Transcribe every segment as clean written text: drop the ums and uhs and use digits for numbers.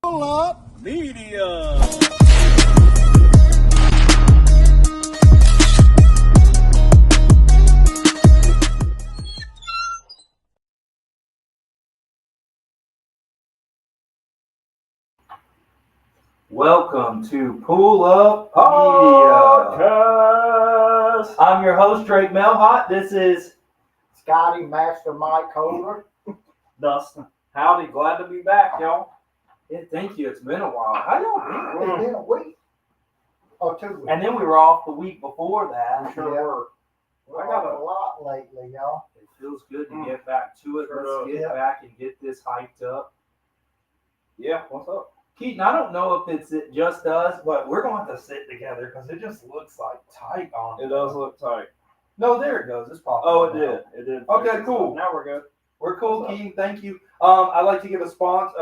Pull Up Media. Welcome to Pull Up Media. I'm your host, Drake Melhot. This is Scotty Master Mike Holder. Dustin. Howdy, glad to be back, y'all. Yeah, thank you. It's been a while. How y'all been? It's been a week or 2 weeks. And then we were off the week before that. Yeah. We're I got off a lot lately, y'all. It feels good to get back to it. Sure Let's get back and get this hyped up. Yeah, what's up? Keaton, I don't know if it's just us, but we're going to have to sit together because it just looks like tight on It does look tight. No, there it goes. It's popping. Oh, it did. It did. Okay, cool. Now we're good. We're cool, Keaton. Thank you. I'd like to give a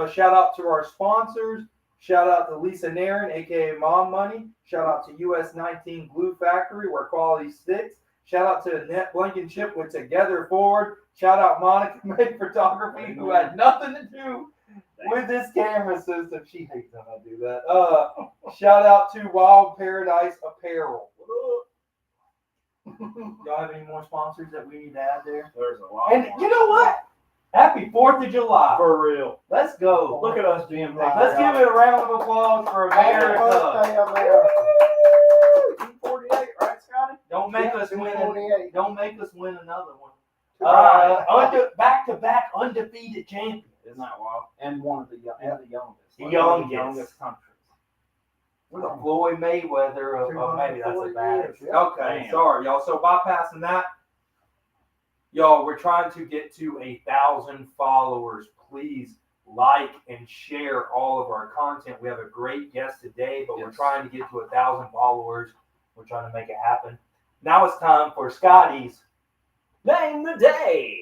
shout out to our sponsors. Shout out to Lisa Nairn, aka Mom Money. Shout out to US 19 Glue Factory, where quality sticks. Shout out to Annette Blankenship with Together Forward. Shout out Monica Make Photography, who had nothing to do with this camera system. She hates when I do that. Shout out to Wild Paradise Apparel. Y'all have any more sponsors that we need to add there? There's a lot. And more. you know what? Happy 4th of July. For real. Let's go. Look at us, Jim. Let's give it a round of applause for Happy America. birthday, America. 248, right, Scotty? Don't make us win. 248. Don't make us win another one. Back-to-back undefeated champions. Isn't that wild? And one of the youngest. The Like, youngest. one of the youngest countries. We're the Floyd Mayweather of maybe that's a bad. years, yeah. Okay, Damn. sorry, y'all. So bypassing that, y'all, we're trying to get to 1,000 followers. Please like and share all of our content. We have a great guest today, but we're Yes. trying to get to 1,000 followers. We're trying to make it happen. Now it's time for Scotty's Name the Day.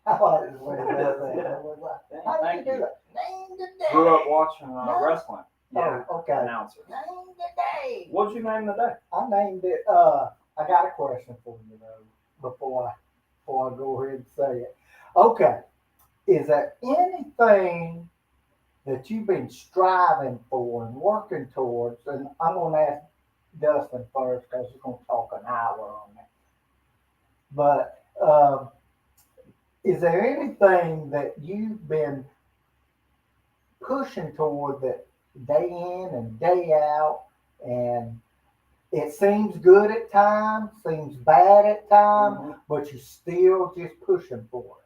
I like this way it does that. How do you Thank do you. that? Name the day. Grew up watching No. wrestling. Yeah. Oh, okay. Announcer. Name the day. What'd you name the day? I named it. I got a question for you though before I go ahead and say it. Okay, is there anything that you've been striving for and working towards? And I'm going to ask Dustin first because he's going to talk an hour on it. But is there anything that you've been pushing toward that day in and day out, and it seems good at times, seems bad at times, but you're still just pushing for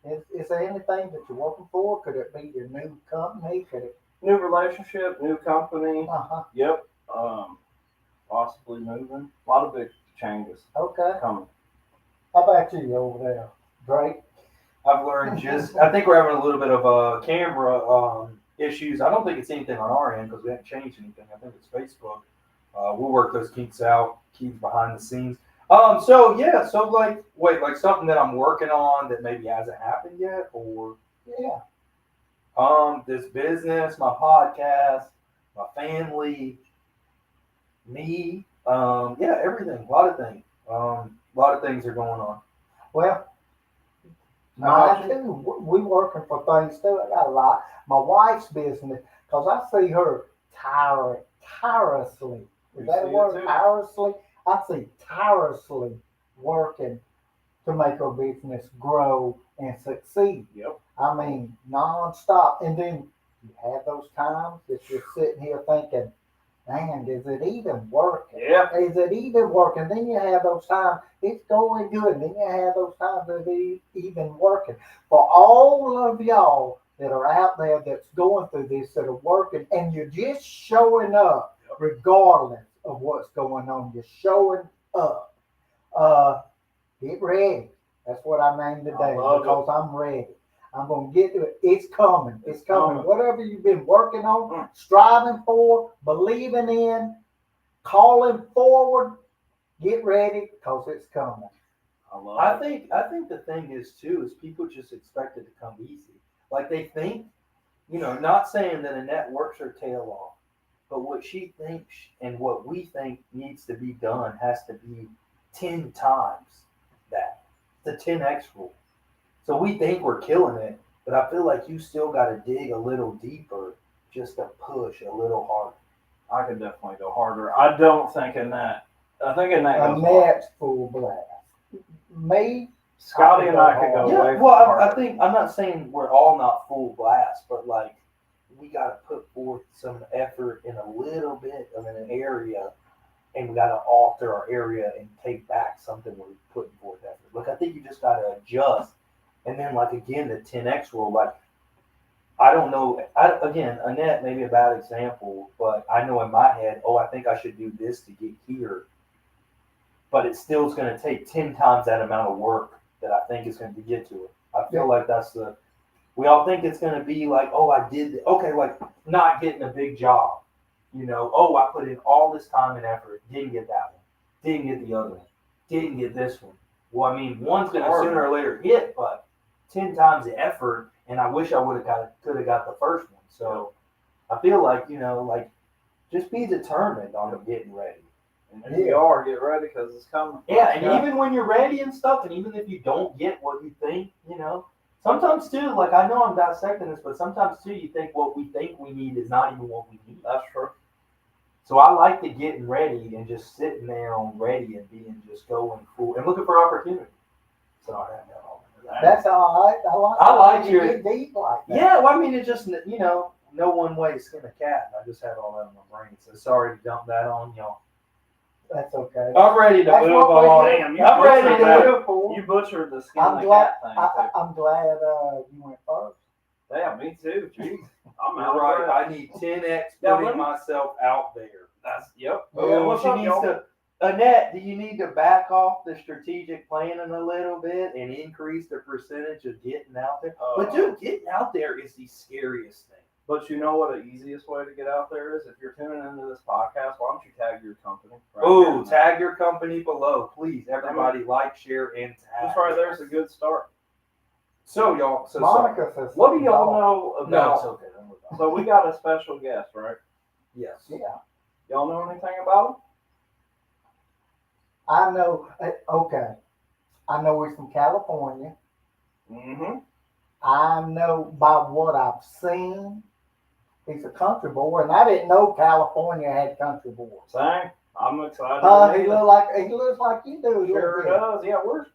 it? Is there anything that you're working for? Could it be your new company? Could it New relationship, new company. Uh-huh. Yep. Possibly moving. A lot of big changes Okay. coming. How about you over there, Drake? I've learned I think we're having a little bit of camera issues. I don't think it's anything on our end because we haven't changed anything. I think it's Facebook. We'll work those kinks out, keep behind the scenes. So yeah, so like, wait, like something that I'm working on that maybe hasn't happened yet, or Yeah. this business, my podcast, my family, me, yeah, everything, a lot of things. A lot of things are going on. Well, How about mine you? too. We working for things too. I got a lot. My wife's business, because I see her tirelessly. Is You that a see it word? too? Tirelessly? I see tirelessly working to make her business grow and succeed. Yep. I mean, nonstop. And then you have those times that you're sitting here thinking, man, is it even working? Yeah. Is it even working? Then you have those times it's going good. And then you have those times that it even working. For all of y'all that are out there that's going through this, that are working, and you're just showing up regardless of what's going on. You're showing up. Uh, Get ready. That's what I named today love it. because I'm ready. I'm gonna get to it. It's coming. It's It's coming. coming. Whatever you've been working on, Mm. striving for, believing in, calling forward, get ready because it's coming. I love I it. think the thing is too is people just expect it to come easy. Like they think, not saying that Annette works her tail off, but what she thinks and what we think needs to be done has to be 10 times that. The 10x rule. So we think we're killing it, but I feel like you still got to dig a little deeper just to push a little harder. I could definitely go harder. I don't think in that. I think in that A goes hard. next full blast. Me, Scotty and I could go Yeah, way well, I farther. think I'm not saying we're all not full blast, but like we got to put forth some effort in a little bit of an area, and we got to alter our area and take back something we're putting forth effort. Look, I think you just got to adjust, and then like again the 10x rule. Like I don't know. Again, Annette may be a bad example, but I know in my head, oh, I think I should do this to get here, but it still is going to take 10 times that amount of work that I think is going to get to it. I feel like that's we all think it's going to be like, oh, I did, okay, like not getting a big job. Oh, I put in all this time and effort, didn't get that one, didn't get the other one, didn't get this one. Well, I mean, one's going to sooner or later hit, but 10 times the effort, and I wish I could have got the first one. So I feel like, like just be determined on getting ready. And if you are, get ready because it's coming. Yeah, and even when you're ready and stuff, and even if you don't get what you think, sometimes too, like I know I'm dissecting this, but sometimes too, you think what we think we need is not even what we need. That's true. So I like the getting ready and just sitting there on ready and being just going full and looking for opportunity. Sorry, I got all into that. that's all right. I like you your- get deep like that. Yeah, well, I mean, it's just, no one way to skin a cat, and I just had all that in my brain. So sorry to dump that on y'all. That's okay. I'm ready to That's move what we on. do. Damn, you I'm ready butchered to that. move on. You butchered the skin I'm of the glad. cat thing too. I'm glad you went first. Yeah, me too. Jeez. I'm out You're of right. breath. I need 10x Yeah, putting let me- myself out there. That's yep. Yeah, what's she up, needs y'all? to. Annette, do you need to back off the strategic planning a little bit and increase the percentage of getting out there? But dude, getting out there is the scariest thing. But you know what the easiest way to get out there is? If you're tuning into this podcast, why don't you tag your company? Right Oh, here? tag your company below, please. Everybody, like, share, and tag. Just right there's a good start. So y'all, Monica says, What do y'all something. know No, about? it's okay. Don't worry about it. So we got a special guest, right? Yes. Yeah, Y'all know anything about I know. Okay, I know he's from California. him? Mm-hmm. I know by what I've seen, he's a country boy, and I didn't know California had country boys. Same. I'm excited. He looks like you do. a little Sure bit. does. Yeah, we're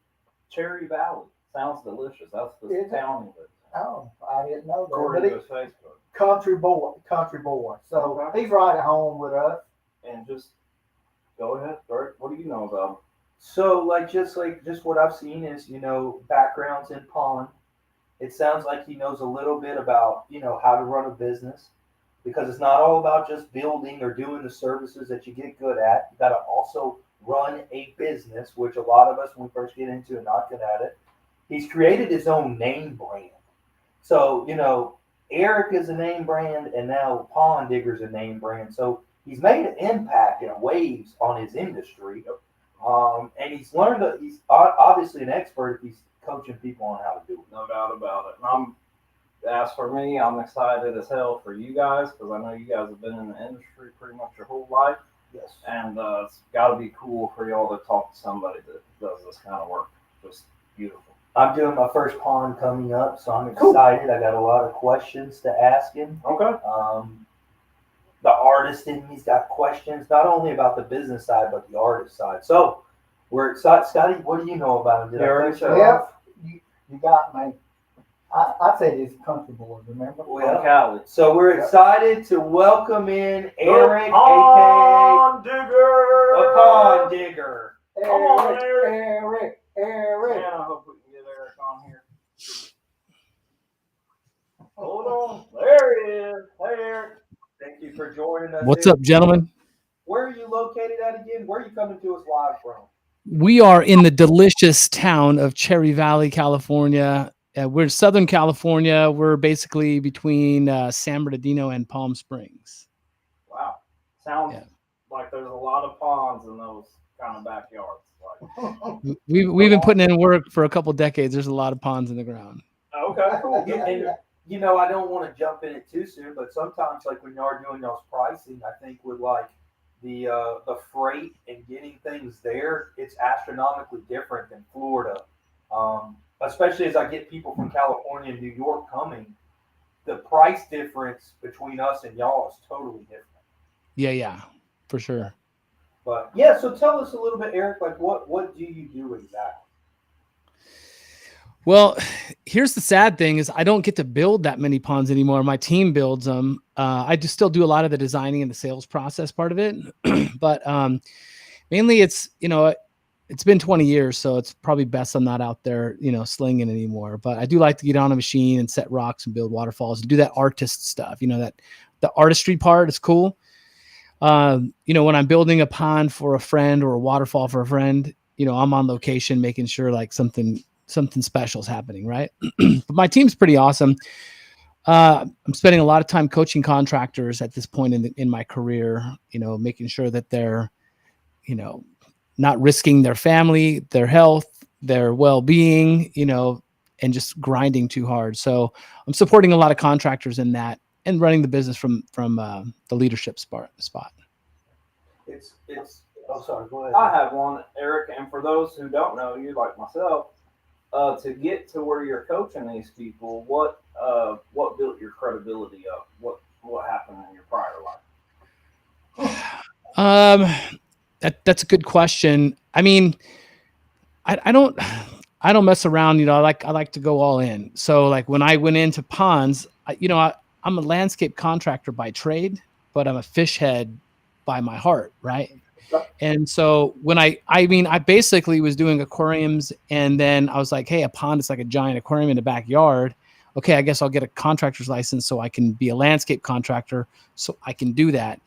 Cherry Valley. Sounds delicious. That's the Is it? town he lives in. Oh, I didn't know that. According But to he, his Facebook. country boy. So Okay. he's right at home with us. And just go ahead, Bert. What do you know about him? So just what I've seen is backgrounds in pawn. It sounds like he knows a little bit about how to run a business. because it's not all about just building or doing the services that you get good at. You got to also run a business, which a lot of us, when we first get into it, not good at it. He's created his own name brand. So, Eric is a name brand, and now Pond Digger's a name brand. So he's made an impact and waves on his industry. And he's learned that he's obviously an expert if he's coaching people on how to do it. No doubt about it. And as for me, I'm excited as hell for you guys because I know you guys have been in the industry pretty much your whole life. Yes. And it's got to be cool for y'all to talk to somebody that does this kind of work. Just beautiful. I'm doing my first pond coming up, so I'm excited. I got a lot of questions to ask him. Okay. The artist in me's got questions, not only about the business side, but the artist side. So we're excited. Scotty, what do you know about him? Did I finish that off? You got me. I said it's country boy, remember? Well, Cali. So we're excited to welcome in Eric, Pond Digger. the Pond Digger. Come on, Eric. Man, I hope we can get Eric on here. Hold on. There he is. Hey, Eric. Thank you for joining us. What's up, gentlemen? Where are you located at again? Where are you coming to us live from? We are in the delicious town of Cherry Valley, California. We're in Southern California. We're basically between San Bernardino and Palm Springs. Wow. Sounds like there's a lot of ponds in those kind of backyards. Like, We've been putting in work for a couple decades. There's a lot of ponds in the ground. okay, cool. And, I don't want to jump in it too soon, but sometimes, like when you are doing those pricing, I think with like the freight and getting things there, it's astronomically different than Florida. Especially as I get people from California and New York coming, the price difference between us and y'all is totally different. Yeah, for sure. But yeah, so tell us a little bit, Eric, like what do you do exactly? Well, here's the sad thing is I don't get to build that many ponds anymore. My team builds them. I just still do a lot of the designing and the sales process part of it. But mainly it's been 20 years, so it's probably best I'm not out there, slinging anymore. But I do like to get on a machine and set rocks and build waterfalls and do that artist stuff. That the artistry part is cool. When I'm building a pond for a friend or a waterfall for a friend, I'm on location making sure like something special is happening, right? But my team's pretty awesome. I'm spending a lot of time coaching contractors at this point in my career, making sure that they're, not risking their family, their health, their well-being, and just grinding too hard. So I'm supporting a lot of contractors in that and running the business from the leadership spot. It's oh, sorry, go ahead. I have one, Eric, and for those who don't know you, like myself, to get to where you're coaching these people, what built your credibility up? What happened in your prior life? That's a good question. I mean, I don't mess around. I like to go all in. So like when I went into ponds, I'm a landscape contractor by trade, but I'm a fish head by my heart, right? And so when I basically was doing aquariums, and then I was like, hey, a pond is like a giant aquarium in the backyard. Okay, I guess I'll get a contractor's license so I can be a landscape contractor, so I can do that.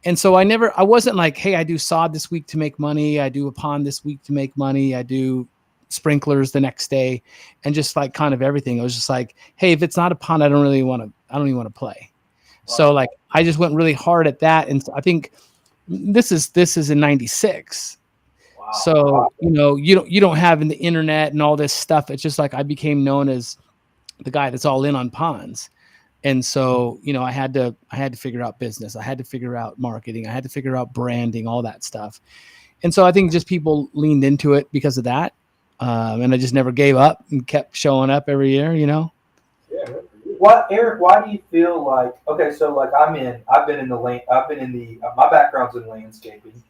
And so I wasn't like, hey, I do sod this week to make money. I do a pond this week to make money. I do sprinklers the next day, and just like kind of everything. It was just like, hey, if it's not a pond, I don't even want to play. Wow. So like, I just went really hard at that. And I think this is in 96. Wow. So, you don't have in the internet and all this stuff. It's just like, I became known as the guy that's all in on ponds. And so, I had to figure out business. I had to figure out marketing. I had to figure out branding, all that stuff. And so I think just people leaned into it because of that. And I just never gave up and kept showing up every year, Yeah. Eric, why do you feel like, okay, so like my background's in landscaping.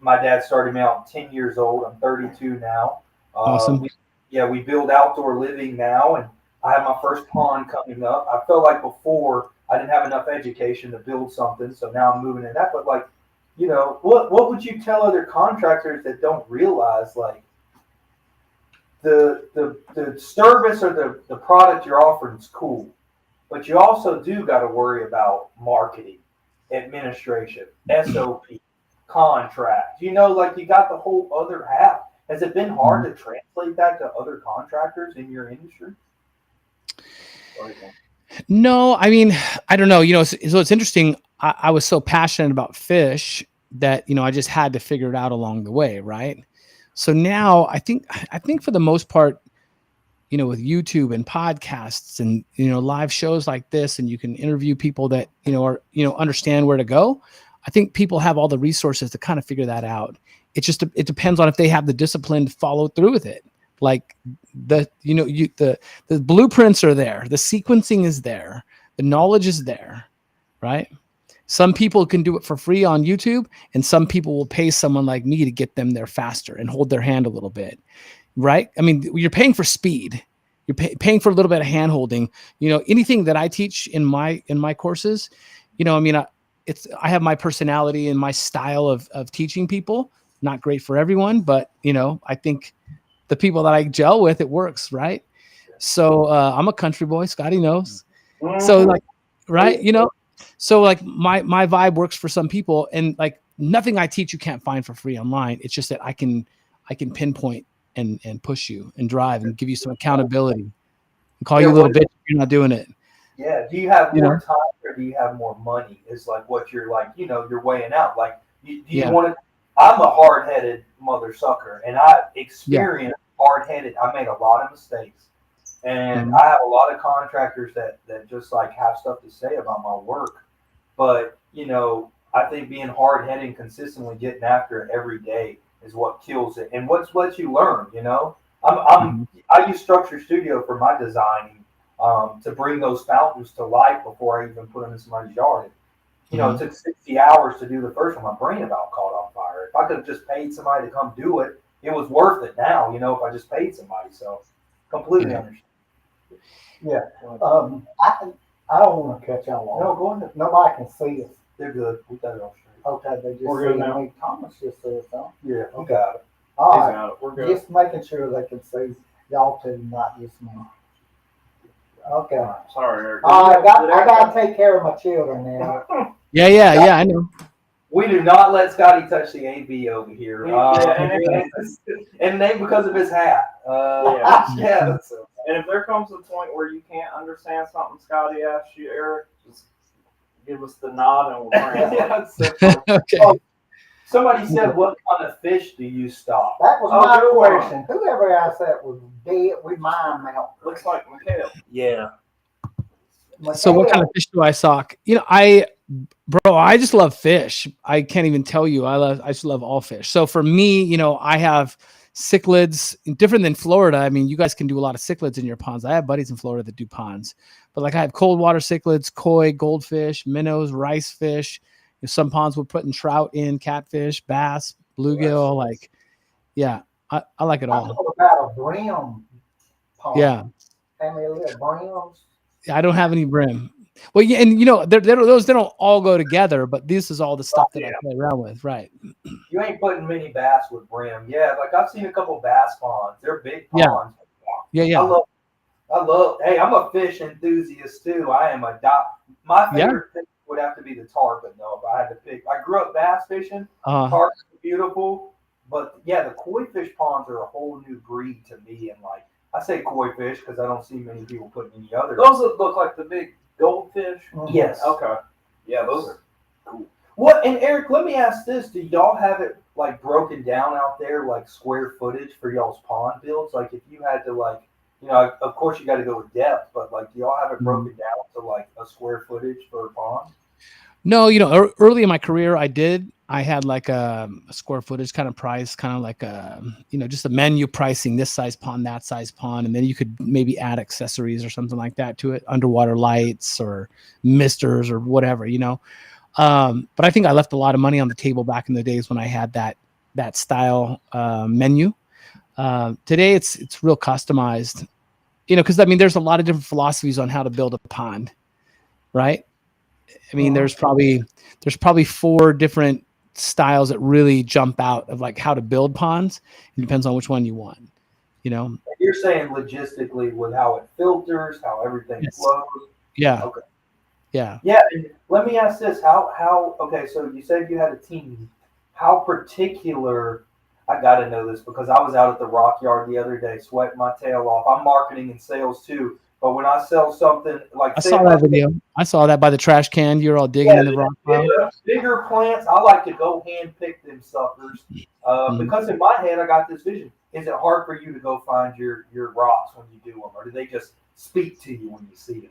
My dad started me out at 10 years old. I'm 32 now. Awesome. We build outdoor living now, and I have my first pond coming up. I felt like before I didn't have enough education to build something, so now I'm moving in that. But like, what would you tell other contractors that don't realize like the service or the product you're offering is cool, but you also do got to worry about marketing, administration, SOP, contract. You know, like you got the whole other half. Has it been hard to translate that to other contractors in your industry? No, I mean, I don't know. You know, so it's interesting. I was so passionate about fish that, you know, I just had to figure it out along the way, right? So now I think for the most part, you know, with YouTube and podcasts and, you know, live shows like this, and you can interview people that, you know, are, you know, understand where to go. I think people have all the resources to kind of figure that out. It depends on if they have the discipline to follow through with it. Like the blueprints are there. The sequencing is there. The knowledge is there, right? Some people can do it for free on YouTube, and some people will pay someone like me to get them there faster and hold their hand a little bit, right? I mean, you're paying for speed. You're paying for a little bit of hand holding. You know, anything that I teach in my courses, you know, I mean, I have my personality and my style of teaching people. Not great for everyone, but, you know, I think the people that I gel with, it works, right? So I'm a country boy. Scotty knows. So like, right, you know, so like my vibe works for some people, and like nothing I teach you can't find for free online. It's just that I can pinpoint and push you and drive and give you some accountability and call you a little bitch if you're not doing it. Yeah. Do you have more time or do you have more money? Is like what you're like, you know, you're weighing out. Like, do you want to? I'm a hard-headed mother sucker, and I experienced hard-headed. I made a lot of mistakes, and I have a lot of contractors that just like have stuff to say about my work. But you know, I think being hard-headed and consistently getting after it every day is what kills it, and what's lets you learn. You know, I use Structure Studio for my designing to bring those fountains to life before I even put them in somebody's yard. You know, it took 60 hours to do the first one. My brain about caught on fire. If I could have just paid somebody to come do it, it was worth it now, you know, if I just paid somebody. So completely understand. Yeah. I don't want to cut y'all off. No, go ahead. Nobody can see us. They're good. We got it all straight. Okay, they just We're good see now. me. Thomas just said something. Yeah, we got it. All right. We're good. Just making sure they can see y'all two, not just me. Okay. Sorry, Eric. I got to take care of my children now. Yeah, I know. We do not let Scotty touch the AV over here. And name because of his hat. Yeah. And if there comes a point where you can't understand something Scotty asks you, Eric, just give us the nod and we'll translate. Okay. Somebody said, "What kind of fish do you stop?" That was my question. Whoever asked that was dead with my mouth. Looks like Mikhail. Yeah. So what kind of fish do I sock? You know, I just love fish. I can't even tell you. I just love all fish. So for me, you know, I have cichlids, different than Florida. I mean, you guys can do a lot of cichlids in your ponds. I have buddies in Florida that do ponds, but like I have cold water cichlids, koi, goldfish, minnows, rice fish. Some ponds we're putting trout in, catfish, bass, bluegill. Like, yeah, I like it all. What about a brim pond? Yeah. Family of little brims. I don't have any brim. Well, yeah, and you know, those they don't all go together, but this is all the stuff that I play around with, right? You ain't putting many bass with brim. Yeah, like I've seen a couple bass ponds. They're big ponds. Yeah. I love. Hey, I'm a fish enthusiast too. I am my favorite thing would have to be the tarpon, though. If I had to pick, I grew up bass fishing. Tarpons are beautiful, but yeah, the koi fish ponds are a whole new breed to me. And like I say, koi fish because I don't see many people putting any other. Those look like the big goldfish. Yes. Okay. Yeah, those are cool. What? And Eric, let me ask this: do y'all have it like broken down out there, like square footage for y'all's pond builds? Like if you had to like. You know, of course you got to go with depth, but like, do y'all have it broken down to like a square footage for a pond? No, you know, early in my career, I had like a square footage kind of price, kind of like you know, just a menu pricing, this size pond, that size pond. And then you could maybe add accessories or something like that to it, underwater lights or misters or whatever, you know. But I think I left a lot of money on the table back in the days when I had that style menu. Today it's real customized, you know, because I mean there's a lot of different philosophies on how to build a pond, right? I mean there's probably 4 different styles that really jump out of like how to build ponds. It depends on which one you want, you know. You're saying logistically with how it filters, how everything flows. Yeah. Okay. Yeah. Yeah, and let me ask this: okay? So you said you had a team. How particular? I got to know this because I was out at the rock yard the other day, sweating my tail off. I'm marketing and sales too, but when I sell something like I say saw if I that video. I saw that by the trash can. You're all digging yeah, in the rock pile. bigger plants, I like to go hand pick them suckers because in my head I got this vision. Is it hard for you to go find your rocks when you do them, or do they just speak to you when you see them?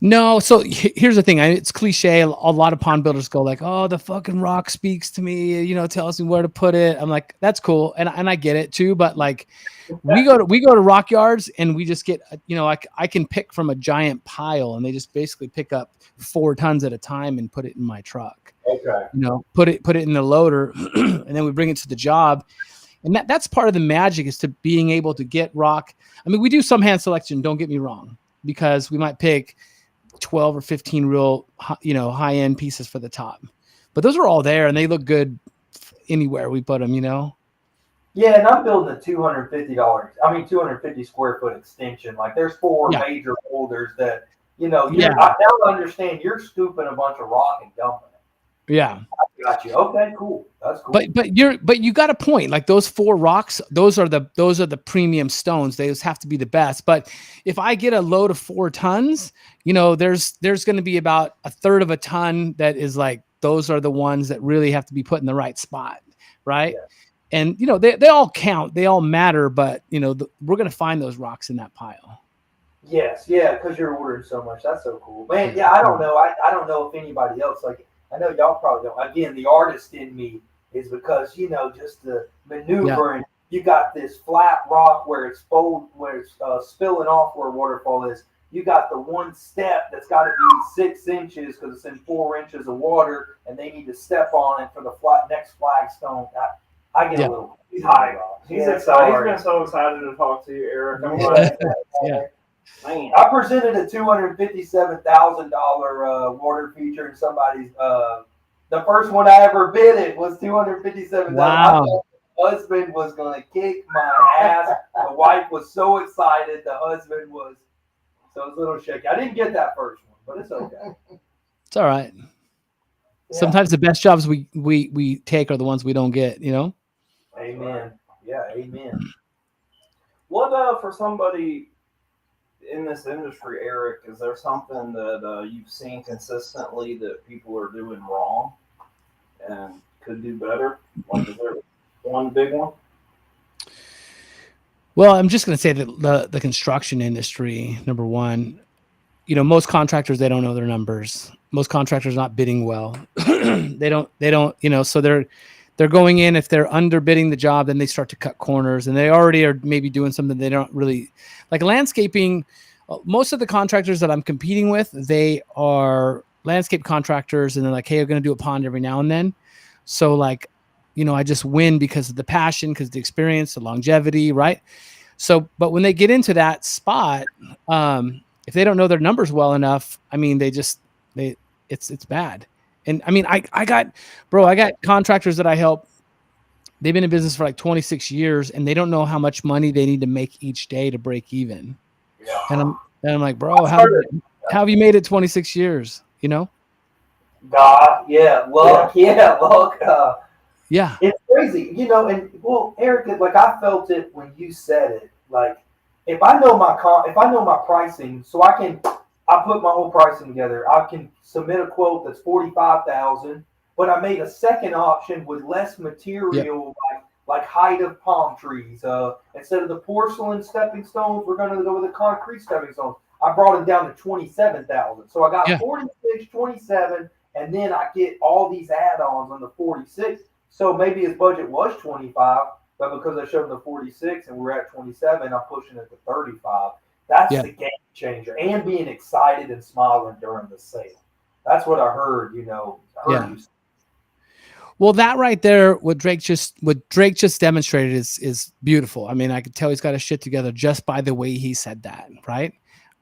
No, so here's the thing. It's cliche. A lot of pond builders go like, "Oh, the fucking rock speaks to me. You know, tells me where to put it." I'm like, "That's cool," and I get it too. But like, we go to rock yards and we just get, you know, I can pick from a giant pile, and they just basically pick up 4 tons at a time and put it in my truck. Okay. You know, put it in the loader, and then we bring it to the job. And that's part of the magic is to being able to get rock. I mean, we do some hand selection. Don't get me wrong, because we might pick 12 or 15 real, you know, high end pieces for the top, but those are all there and they look good anywhere we put them, you know? Yeah, and I'm building a $250 square foot extension. Like there's 4 major holders that, you know, I now understand you're scooping a bunch of rock and dumping it. Yeah. I got you. Okay, cool. That's cool. But you got a point. Like those 4 rocks, those are the premium stones. They just have to be the best. But if I get a load of 4 tons, you know, there's going to be about a third of a ton that is like, those are the ones that really have to be put in the right spot. Right. Yeah. And, you know, they all count, they all matter, but you know, we're going to find those rocks in that pile. Yes. Yeah. Cause you're ordering so much. That's so cool, man. Yeah. I don't know. I don't know if anybody else, like, I know y'all probably don't. Again, the artist in me is because, you know, just the maneuvering. Yeah. You got this flat rock where it's spilling off where a waterfall is. You got the one step that's got to be 6 inches because it's in 4 inches of water, and they need to step on it for the next flagstone. I get a little. He's high. He's excited. He's been so excited to talk to you, Eric. I'm glad. Yeah. Man. I presented a $257,000 water feature in somebody's. The first one I ever bid it was $257,000. Wow. The husband was gonna kick my ass. The wife was so excited. The husband was so it was a little shaky. I didn't get that first one, but it's okay. It's all right. Yeah. Sometimes the best jobs we take are the ones we don't get. You know. Amen. Yeah. Amen. What for somebody in this industry, Eric, is there something that you've seen consistently that people are doing wrong and could do better? Like, is there one big one? Well, I'm just going to say that the construction industry, number one, you know, most contractors, they don't know their numbers. Most contractors not bidding well. They don't, you know, so they're going in, if they're underbidding the job, then they start to cut corners, and they already are maybe doing something they don't really like. Landscaping, most of the contractors that I'm competing with, they are landscape contractors, and they're like, hey, we're going to do a pond every now and then. So like, you know, I just win because of the passion, because of the experience, the longevity, right? So, but when they get into that spot, if they don't know their numbers well enough, I mean, it's bad. And I mean, I got contractors that I help. They've been in business for like 26 years, and they don't know how much money they need to make each day to break even. Yeah. And I'm like, bro, how have you made it 26 years? You know? God, yeah, luck, yeah, luck. Yeah, it's crazy, you know. And well, Eric, like I felt it when you said it. Like, if I know my pricing, so I put my whole pricing together. I can submit a quote that's $45,000, but I made a second option with less material, like height of palm trees. Instead of the porcelain stepping stones, we're going to go with the concrete stepping stones. I brought it down to $27,000. So I got 46, 27, and then I get all these add-ons on the 46. So maybe his budget was 25, but because I showed him the 46 and we're at 27, I'm pushing it to 35. That's the game changer, and being excited and smiling during the sale. That's what I heard. You know. You say. Well, that right there, what Drake just demonstrated is beautiful. I mean, I could tell he's got his shit together just by the way he said that, right?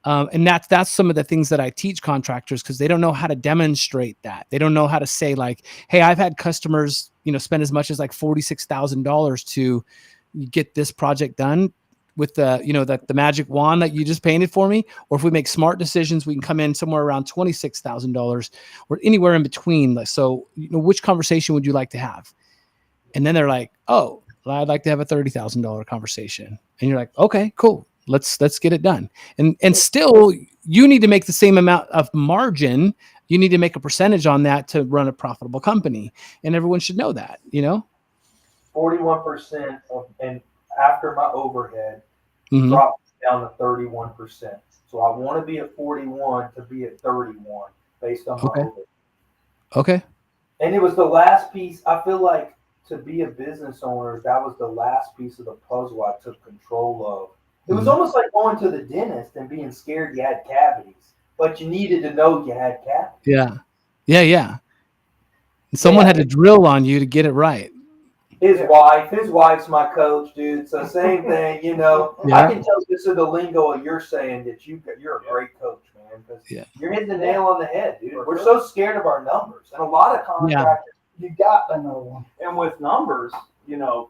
And that's some of the things that I teach contractors, because they don't know how to demonstrate that. They don't know how to say like, hey, I've had customers, you know, spend as much as like $46,000 to get this project done. with the, you know, the magic wand that you just painted for me, or if we make smart decisions, we can come in somewhere around $26,000 or anywhere in between. Like, so, you know, which conversation would you like to have? And then they're like, oh, well, I'd like to have a $30,000 conversation. And you're like, okay, cool. Let's get it done. And still you need to make the same amount of margin. You need to make a percentage on that to run a profitable company. And everyone should know that, you know? 41% of, and after my overhead Mhm. dropped down to 31%. So I want to be at 41 to be at 31 based on my Okay. overhead. Okay. And it was the last piece. I feel like to be a business owner, that was the last piece of the puzzle I took control of. It was Mhm. almost like going to the dentist and being scared you had cavities, but you needed to know you had cavities. Yeah. Yeah. Yeah. And someone had to drill on you to get it right. His wife's my coach, dude. So same thing, you know. Yeah. I can tell this is the lingo you're saying that you're a great coach, man, because Yeah. you're hitting the nail on the head, dude. We're so scared of our numbers, and a lot of contractors. You got to know them. And with numbers, you know,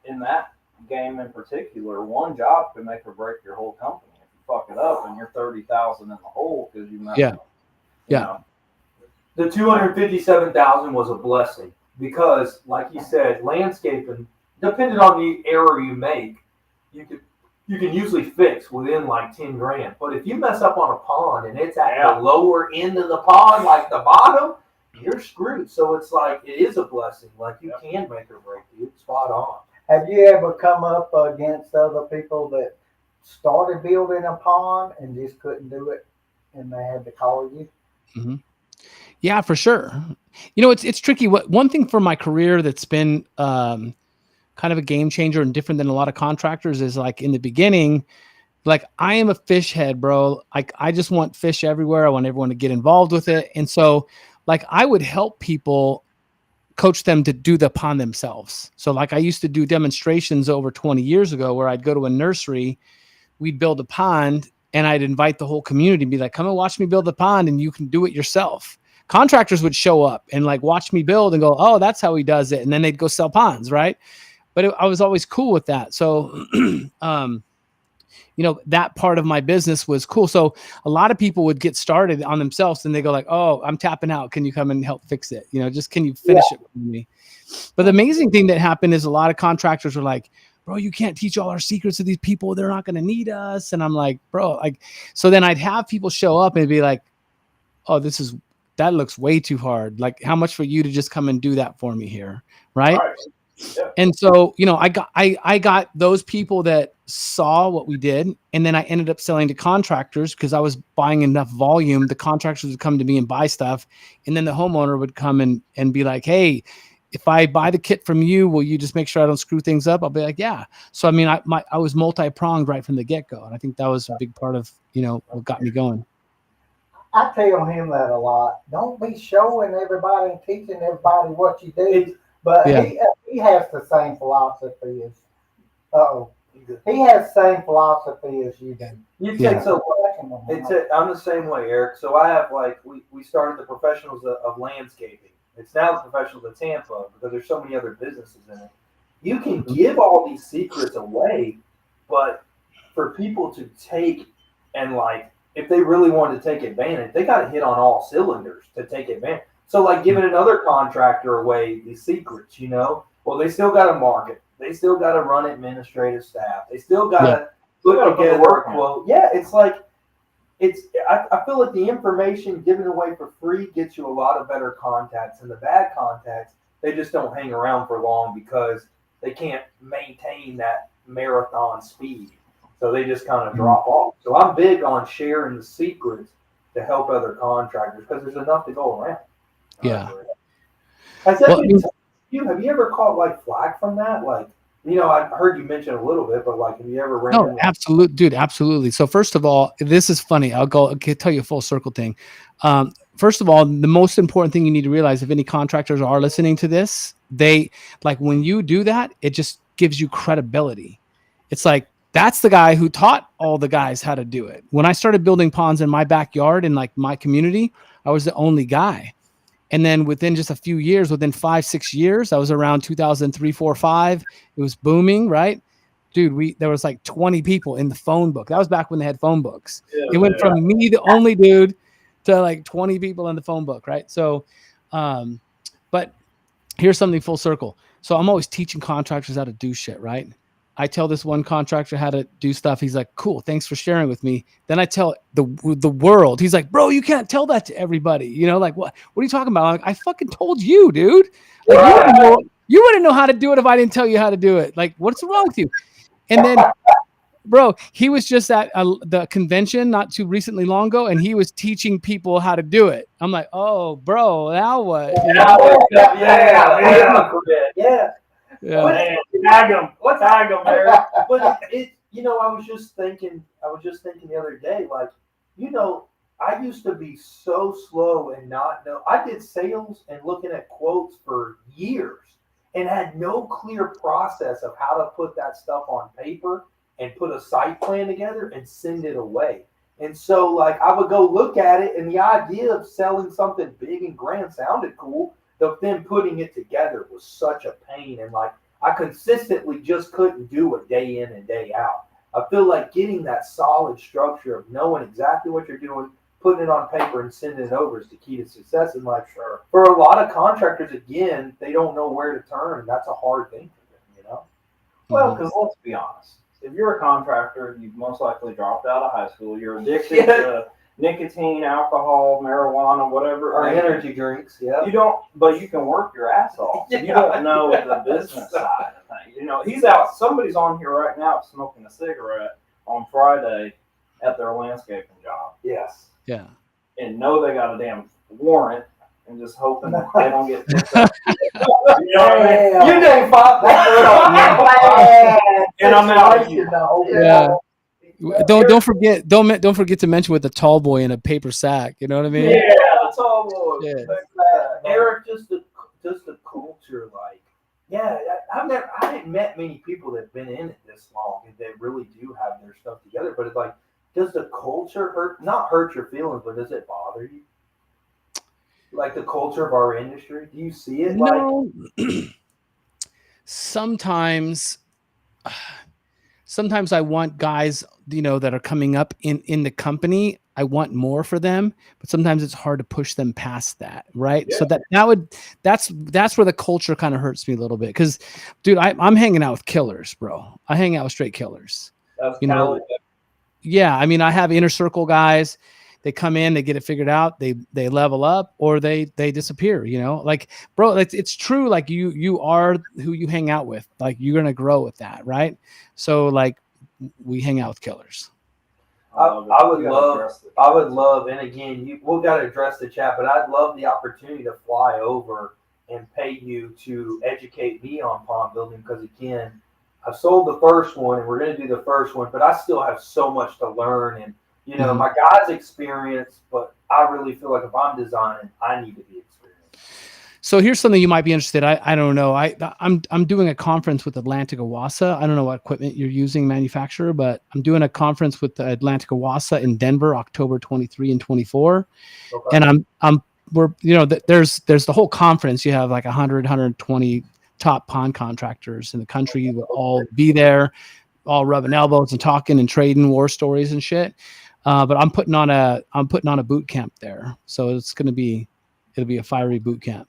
in that game in particular, one job can make or break your whole company. If you fuck it up and you're 30,000 in the hole because you messed up. Yeah. You know. The 257,000 was a blessing because, like you said, landscaping, depending on the error you make, you can usually fix within like 10 grand. But if you mess up on a pond and it's at the lower end of the pond, like the bottom, you're screwed. So it's like it is a blessing. Like you can make or break, dude. Spot on. Have you ever come up against other people that started building a pond and just couldn't do it, and they had to call you? Mm-hmm. Yeah, for sure. You know, it's tricky. One thing for my career that's been kind of a game changer and different than a lot of contractors is, like, in the beginning, like, I am a fish head, bro. Like, I just want fish everywhere. I want everyone to get involved with it. And so, like, I would help people, coach them to do the pond themselves. So, like, I used to do demonstrations over 20 years ago where I'd go to a nursery, we'd build a pond, and I'd invite the whole community and be like, come and watch me build the pond and you can do it yourself. Contractors would show up and, like, watch me build and go, oh, that's how he does it. And then they'd go sell ponds, right? But I was always cool with that. So, you know, that part of my business was cool. So a lot of people would get started on themselves and they go like, oh, I'm tapping out. Can you come and help fix it? You know, just, can you finish it for me? But the amazing thing that happened is a lot of contractors were like, bro, you can't teach all our secrets to these people. They're not going to need us. And I'm like, bro, like, so then I'd have people show up and be like, oh, that looks way too hard. Like, how much for you to just come and do that for me here? Right. Yeah. And so, you know, I got those people that saw what we did, and then I ended up selling to contractors because I was buying enough volume. The contractors would come to me and buy stuff, and then the homeowner would come and be like, hey, if I buy the kit from you, will you just make sure I don't screw things up? I'll be like, yeah. So, I mean, I was multi-pronged right from the get-go, and I think that was a big part of, you know, what got me going. I tell him that a lot. Don't be showing everybody and teaching everybody what you do. But Yeah. he has the same philosophy as he has the same philosophy as you do. You Yeah. take I'm the same way, Eric. So I have, like, we started the professionals of landscaping. It's now the professionals of Tampa because there's so many other businesses in it. You can give all these secrets away, but for people to take and, like, if they really wanted to take advantage, they got to hit on all cylinders to take advantage. So, like, giving another contractor away the secrets, you know, well, they still got to market. They still got to run administrative staff. They still got to put together a quote. Yeah, it's like, I feel like the information given away for free gets you a lot of better contacts, and the bad contacts, they just don't hang around for long because they can't maintain that marathon speed. So they just kind of drop off. So I'm big on sharing the secrets to help other contractors because there's enough to go around. Yeah. Has that been you? Have you ever caught, like, flack from that? Like, you know, I heard you mention a little bit, but, like, have you ever ran? No, absolutely, dude, absolutely. So first of all, this is funny. I'll tell you a full circle thing. First of all, the most important thing you need to realize, if any contractors are listening to this, they, like, when you do that, it just gives you credibility. It's like, that's the guy who taught all the guys how to do it. When I started building ponds in my backyard in, like, my community, I was the only guy. And then within just a few years, within 5-6 years, I was around 2003, 4, 5. It was booming, right? dude, there was like 20 people in the phone book. That was back when they had phone books. Yeah, It went from me, the only dude, to like 20 people in the phone book, right? So, but here's something full circle. So I'm always teaching contractors how to do shit, right? I tell this one contractor how to do stuff. He's like, cool, thanks for sharing with me. Then I tell the world. He's like, bro, you can't tell that to everybody. You know, like, what are you talking about? I'm like, I fucking told you, dude. Like, you wouldn't know how to do it if I didn't tell you how to do it. Like, what's wrong with you? And then, bro, he was just at the convention not too recently long ago, and he was teaching people how to do it. I'm like, oh, bro, now what? You know? Yeah. Man, tag him. Let's tag him, Eric. But it, I was just thinking the other day, like, I used to be so slow and not know. I did sales and looking at quotes for years and had no clear process of how to put that stuff on paper and put a site plan together and send it away. And so, like, I would go look at it, and the idea of selling something big and grand sounded cool. But then putting it together was such a pain, and like I consistently just couldn't do it day in and day out. I feel like getting that solid structure of knowing exactly what you're doing, putting it on paper, and sending it over is the key to success. And like for a lot of contractors, again, they don't know where to turn, and that's a hard thing for them, Well, because let's be honest, if you're a contractor, you've most likely dropped out of high school. You're addicted to nicotine, alcohol, marijuana, whatever, or energy drinks. Yeah, you don't, but you can work your ass off. You don't know the business side of things. He's out. Somebody's on here right now smoking a cigarette on Friday at their landscaping job. Yes. Yeah. And know they got a damn warrant and just hoping that they don't get picked up. You know what I mean? You didn't fight that. And I'm out. Yeah. Don't forget to mention with the tall boy in a paper sack. You know what I mean? Yeah, the tall boy. Yeah. Eric, just the culture, like, I haven't met many people that've been in it this long and they really do have their stuff together. But it's like, does the culture not hurt your feelings, but does it bother you? Like the culture of our industry, do you see it? No. Sometimes I want guys, that are coming up in the company. I want more for them, but sometimes it's hard to push them past that, right? Yeah. So that's where the culture kind of hurts me a little bit. Because, dude, I'm hanging out with killers, bro. I hang out with straight killers. That's Yeah, I mean, I have inner circle guys. They come in, they get it figured out, they level up, or they disappear. Like, bro, it's true. Like, you are who you hang out with. Like, you're gonna grow with that, right? So, like, we hang out with killers. I would love, and again, we've got to address the chat, but I'd love the opportunity to fly over and pay you to educate me on pond building, because again, I've sold the first one and we're going to do the first one, but I still have so much to learn, and my guys' experience, but I really feel like if I'm designing, I need to be experienced. So here's something you might be interested. I don't know. I'm doing a conference with Atlantic Awasa. I don't know what equipment you're using, manufacturer, but I'm doing a conference with Atlantic Awasa in Denver, October 23 and 24. Okay. And there's the whole conference. You have like 120 top pond contractors in the country. We'll all be there, all rubbing elbows and talking and trading war stories and shit. But I'm putting on a boot camp there, so it'll be a fiery boot camp.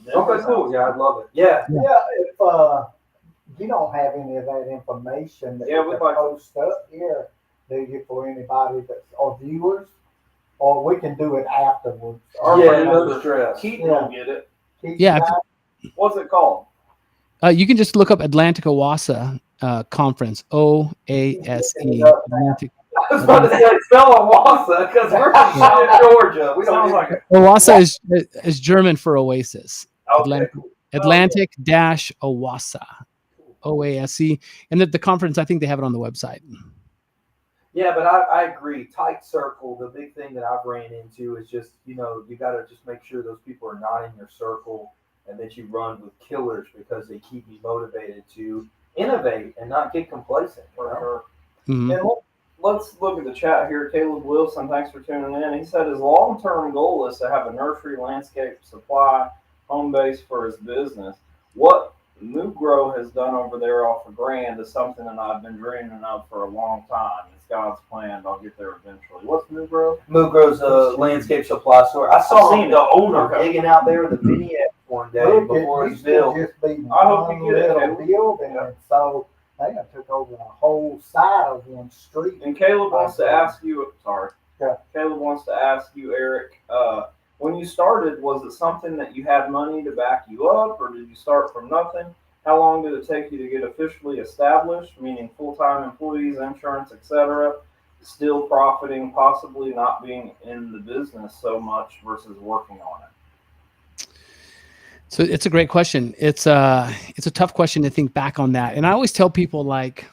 Okay, cool. Yeah, I'd love it. Yeah. If you don't have any of that information that you can post up here, do you, for anybody or viewers, or we can do it afterwards. No stress. Keith will get it. What's it called? You can just look up Atlantic Awasa conference. OASE. Atlantic. I was about to say spell Awasa because we're in Georgia. We don't like it. Awasa is German for oasis. Okay. Atlantic-Awasa. OASE. And the conference, I think they have it on the website. Yeah, but I agree. Tight circle, the big thing that I've ran into is just, you got to just make sure those people are not in your circle and that you run with killers, because they keep you motivated to innovate and not get complacent. Mm-hmm. And let's look at the chat here. Caleb Wilson, thanks for tuning in. He said his long-term goal is to have a nursery, landscape, supply, home base for his business. What Moog Grow has done over there off of Grand is something that I've been dreaming of for a long time. It's God's plan. I'll get there eventually. What's Moog Grow? Moog Grow's a landscape supply store. I saw I've seen the it. owner Okay. digging out there with the vignette one day Look, before it it's used to built. just be I hope one you get it, little Caleb. building, and so they done took over the whole side of one street. And Caleb wants to ask you. Sorry. Yeah. Caleb wants to ask you, Eric. When you started, was it something that you had money to back you up, or did you start from nothing? How long did it take you to get officially established, meaning full-time employees, insurance, etc., still profiting, possibly not being in the business so much versus working on it? So it's a great question. It's a tough question to think back on that. And I always tell people, like,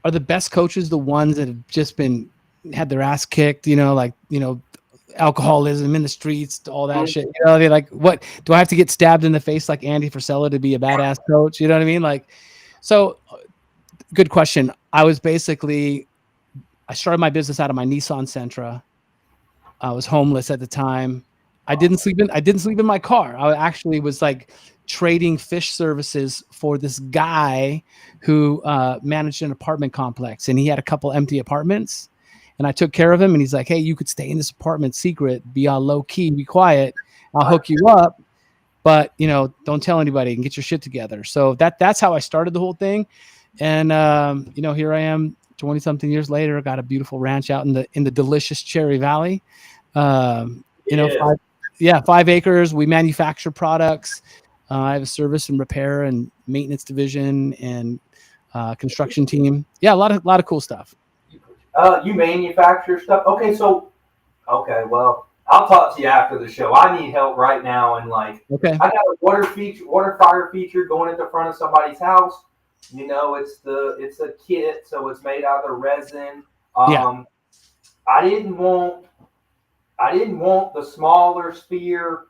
are the best coaches the ones that have just had their ass kicked, alcoholism in the streets, all that shit. They're like, what do I have to get stabbed in the face like Andy Frisella to be a badass coach? You know what I mean? Like, so good question. I started my business out of my Nissan Sentra. I was homeless at the time. I didn't sleep in my car. I actually was like trading fish services for this guy who managed an apartment complex, and he had a couple empty apartments. And I took care of him, and he's like, hey, you could stay in this apartment secret, be on low key, be quiet. I'll hook you up, but don't tell anybody and get your shit together. So that's how I started the whole thing. And here I am 20 something years later, got a beautiful ranch out in the delicious Cherry Valley. 5 acres. We manufacture products. I have a service and repair and maintenance division and construction team. Yeah, a lot of cool stuff. You manufacture stuff. Okay, well, I'll talk to you after the show. I need help right now, and Okay. I got a water fire feature going at the front of somebody's house. It's a kit, so it's made out of the resin. I didn't want the smaller sphere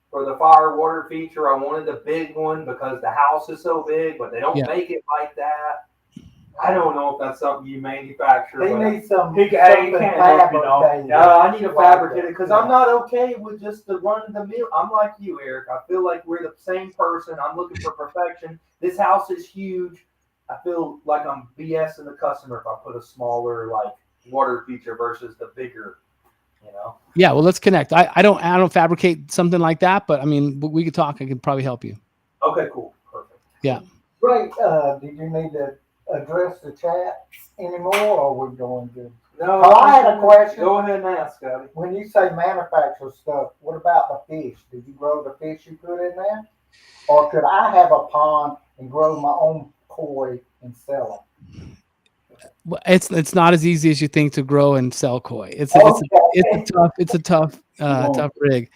for the fire water feature. I wanted the big one because the house is so big, but they don't make it like that. I don't know if that's something you manufacture. They need some. I need a fabricated because I'm not okay with just the run of the mill. I'm like you, Eric. I feel like we're the same person. I'm looking for perfection. This house is huge. I feel like I'm BSing the customer if I put a smaller water feature versus the bigger. Yeah, well, let's connect. I don't fabricate something like that, but I mean, we could talk. I could probably help you. Okay, cool, perfect. Yeah. Great. Did you need to address the chat anymore, or are we going good? No, I had a question. Go ahead and ask, Scotty. When you say manufacture stuff, what about the fish? Did you grow the fish you put in there, or could I have a pond and grow my own koi and sell them? It's not as easy as you think to grow and sell koi. It's a tough rig.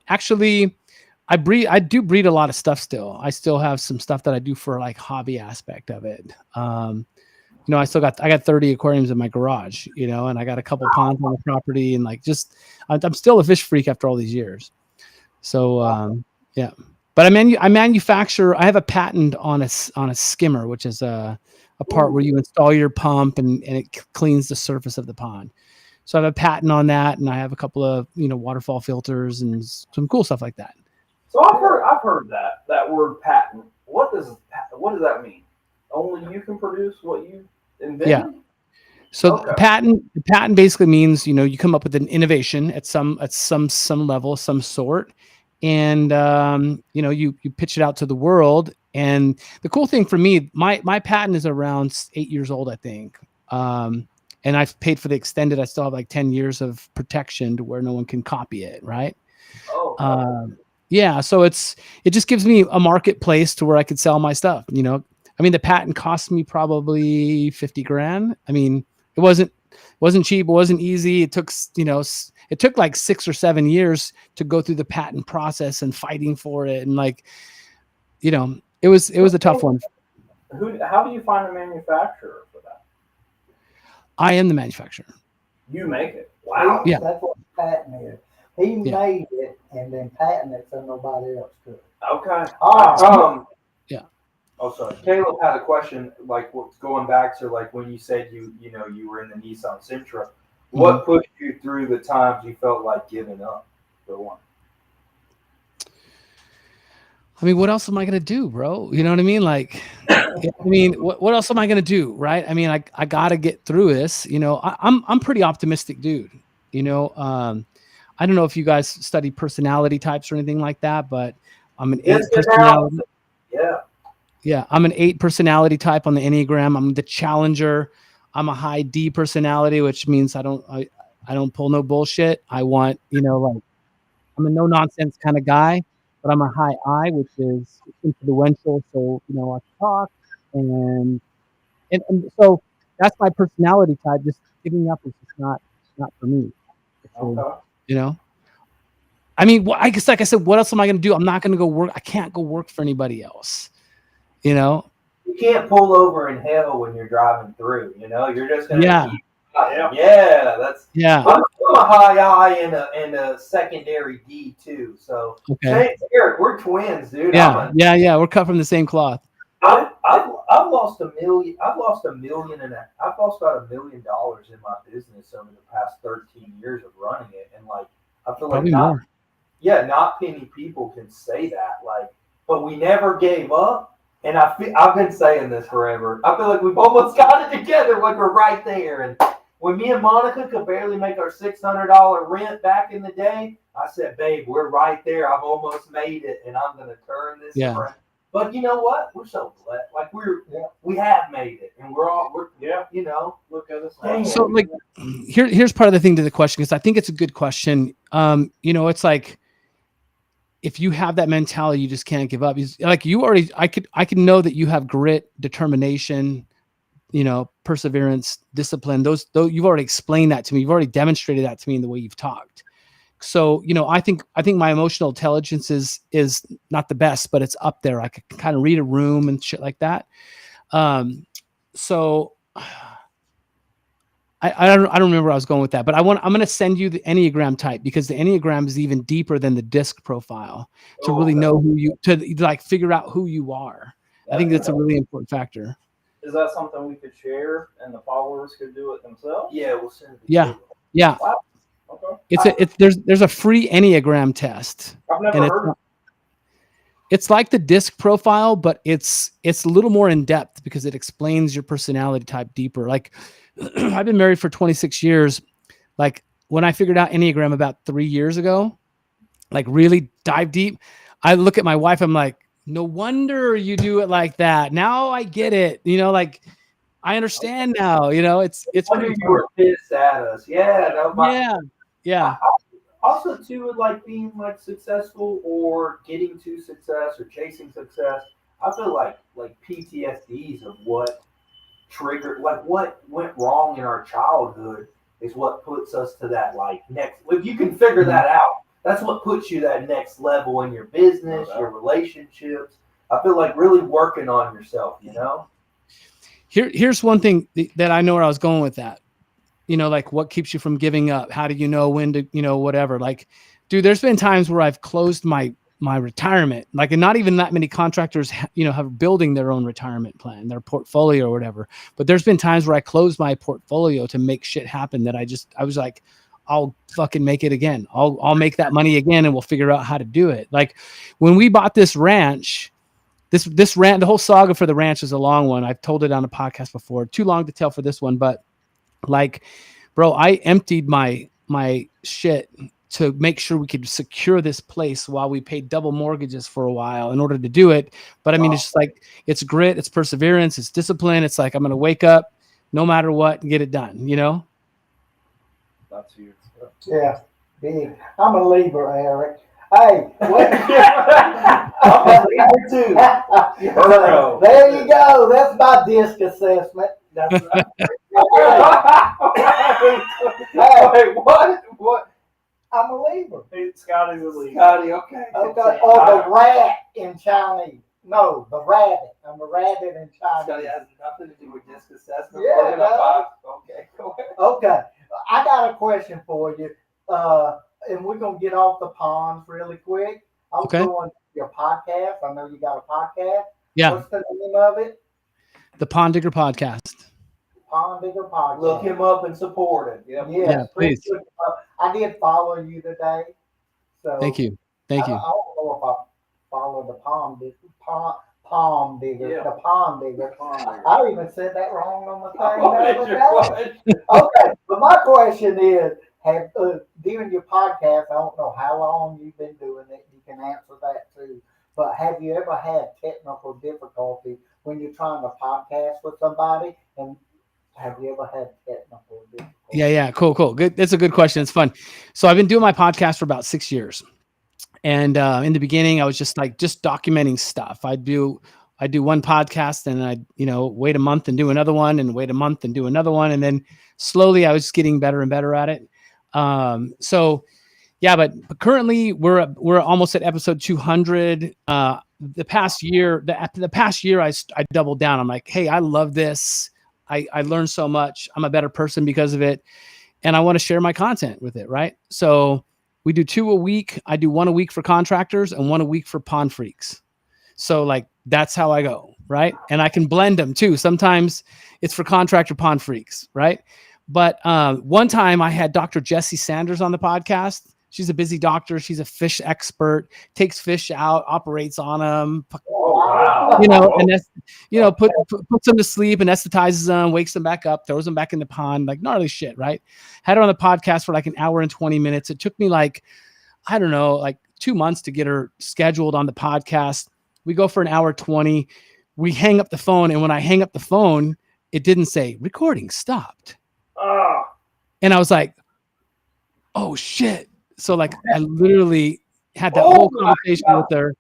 Actually, I do breed a lot of stuff still. I still have some stuff that I do for hobby aspect of it. I got 30 aquariums in my garage, and I got a couple ponds on the property, and I'm still a fish freak after all these years. So yeah, but I manufacture. I have a patent on a skimmer, which is a part where you install your pump and it cleans the surface of the pond. So I have a patent on that, and I have a couple of waterfall filters and some cool stuff like that. So I've heard that word patent. What does that mean? Only you can produce what you invented? Yeah. So the patent basically means you come up with an innovation at some level, some sort, and you pitch it out to the world. And the cool thing for me, my patent is around 8 years old, I think. And I've paid for the extended. I still have 10 years of protection to where no one can copy it, right? Yeah, so it just gives me a marketplace to where I could sell my stuff. I mean, the patent cost me probably $50,000. I mean, it wasn't cheap. It wasn't easy. It took 6 or 7 years to go through the patent process and fighting for it, and it was a tough one. How do you find a manufacturer for that? I am the manufacturer. You make it. Wow. Yeah, that's what patent is. He made it and then patented it so nobody else could. Okay. Yeah. Oh, sorry. Caleb had a question, going back to when you said you were in the Nissan Sentra. What pushed you through the times you felt like giving up? For one. I mean, what else am I gonna do, bro? You know what I mean? Like, I mean, what else am I gonna do, right? I mean, I gotta get through this. You know, I'm pretty optimistic, dude. You know, I don't know if you guys study personality types or anything like that, but I'm an 8 Just personality. analysis. Yeah. Yeah, I'm an 8 personality type on the Enneagram. I'm the challenger. I'm a high D personality, which means I don't pull no bullshit. I want, you know, like I'm a no nonsense kind of guy, but I'm a high I, which is influential. So, you know, I talk and so that's my personality type. Just giving up is just not for me. So, Okay. you know, I mean, I guess, like I said, what else am I going to do? I'm not going to go work. I can't go work for anybody else, you know? You can't pull over in hell when you're driving through. You know, you're just gonna Yeah. keep. Yeah, that's. Yeah. I'm a high I and a secondary D too. So, Okay. Eric, we're twins, dude. Yeah. Yeah. We're cut from the same cloth. I've lost $1 million. I've lost $1.5 million. I've lost about $1 million in my business over the past 13 years of running it, and like I feel Probably like more. not many people can say that. Like, but we never gave up, and I've been saying this forever. I feel like we've almost got it together. Like we're right there, and when me and Monica could barely make our $600 rent back in the day, I said, "Babe, we're right there. I've almost made it, and I'm gonna turn this around." But you know what? We're so blessed. Like we have made it, and we're you know, look at us. Now. So like here's part of the thing to the question, because I think it's a good question. You know, it's like if you have that mentality, you just can't give up. Like you already, I could know that you have grit, determination, you know, perseverance, discipline. Those you've already explained that to me. You've already demonstrated that to me in the way you've talked. So, you know, I think my emotional intelligence is not the best, but it's up there. I can kind of read a room and shit like that. So I don't remember where I was going with that, but I'm going to send you the Enneagram type, because the Enneagram is even deeper than the disc profile to really know to like figure out who you are. I think that's a really important factor. Is that something we could share and the followers could do it themselves? Yeah, we'll send it. Yeah. Wow. Okay. There's a free Enneagram test. I've never heard of it. It's like the disc profile, but it's a little more in depth because it explains your personality type deeper. Like I've been married for 26 years. Like when I figured out Enneagram about 3 years ago, like really dive deep, I look at my wife, I'm like, no wonder you do it like that. Now I get it. You know, like I understand now, you know, it's Wonder you were pissed at us. Yeah. No, yeah. Also, too, with like being like successful or getting to success or chasing success, I feel like PTSDs of what triggered, like what went wrong in our childhood is what puts us to that like next. If you can figure that out, that's what puts you that next level in your business, your relationships. I feel like really working on yourself, you know? Here's one thing that I know where I was going with that. You know, like what keeps you from giving up? How do you know when to, you know, whatever. Like, dude, there's been times where I've closed my retirement, like, and not even that many contractors, you know, have building their own retirement plan, their portfolio or whatever. But there's been times where I closed my portfolio to make shit happen that I was like, I'll fucking make it again. I'll make that money again, and we'll figure out how to do it. Like when we bought this ranch, this ranch, the whole saga for the ranch is a long one. I've told it on a podcast before, too long to tell for this one, but like, bro, I emptied my shit to make sure we could secure this place while we paid double mortgages for a while in order to do it. But I mean, it's just like, it's grit, it's perseverance, it's discipline. It's like, I'm going to wake up no matter what and get it done, you know? That's huge. Yeah, big. I'm a Libra, Eric. Hey, what? I'm a Libra too. There you go. That's my disc assessment. That's right. Hey, what? I'm a Libra. Scotty's a Libra. Scotty, okay. Okay. Or the rat in Chinese. No, the rabbit. I'm a rabbit in Chinese. Scotty has nothing to do with disc assessment. Yeah, Okay, go ahead. Okay. I got a question for you. And we're going to get off the ponds really quick. I was going to your podcast. I know you got a podcast. Yeah. What's the name of it? The Pond Digger Podcast. Pond Digger Podcast. Look him up and support him. Yes, yeah, please. I did follow you today. So Thank you. Thank you. I don't know follow the palm digger. Palm digger. Yeah. The pond digger. Pond I even said that wrong on the thing What the is other your day. question? Okay, but my question is, have during your podcast, I don't know how long you've been doing it. You can answer that too. But have you ever had technical difficulty when you're trying to podcast with somebody? And have you ever had technical difficulty? Yeah. Cool. Good. That's a good question. It's fun. So I've been doing my podcast for about 6 years. And in the beginning, I was just documenting stuff. I do one podcast and I, wait a month and do another one and wait a month and do another one. And then slowly I was getting better and better at it. So yeah, but currently we're almost at episode 200. The past year, I doubled down. I'm like, hey, I love this. I learned so much. I'm a better person because of it. And I want to share my content with it. Right. So we do 2 a week. I do 1 a week for contractors and 1 a week for pond freaks. So like, that's how I go. Right. And I can blend them too. Sometimes it's for contractor pond freaks. Right. But one time I had Dr. Jessie Sanders on the podcast. She's a busy doctor. She's a fish expert, takes fish out, operates on them, Oh, wow. and puts them to sleep, anesthetizes them, wakes them back up, throws them back in the pond, like gnarly shit, right? Had her on the podcast for like an hour and 20 minutes. It took me like 2 months to get her scheduled on the podcast. We go for an hour 20. We hang up the phone. And when I hang up the phone, it didn't say recording stopped. Ah. And I was like, oh shit. So like I literally had that whole conversation with her.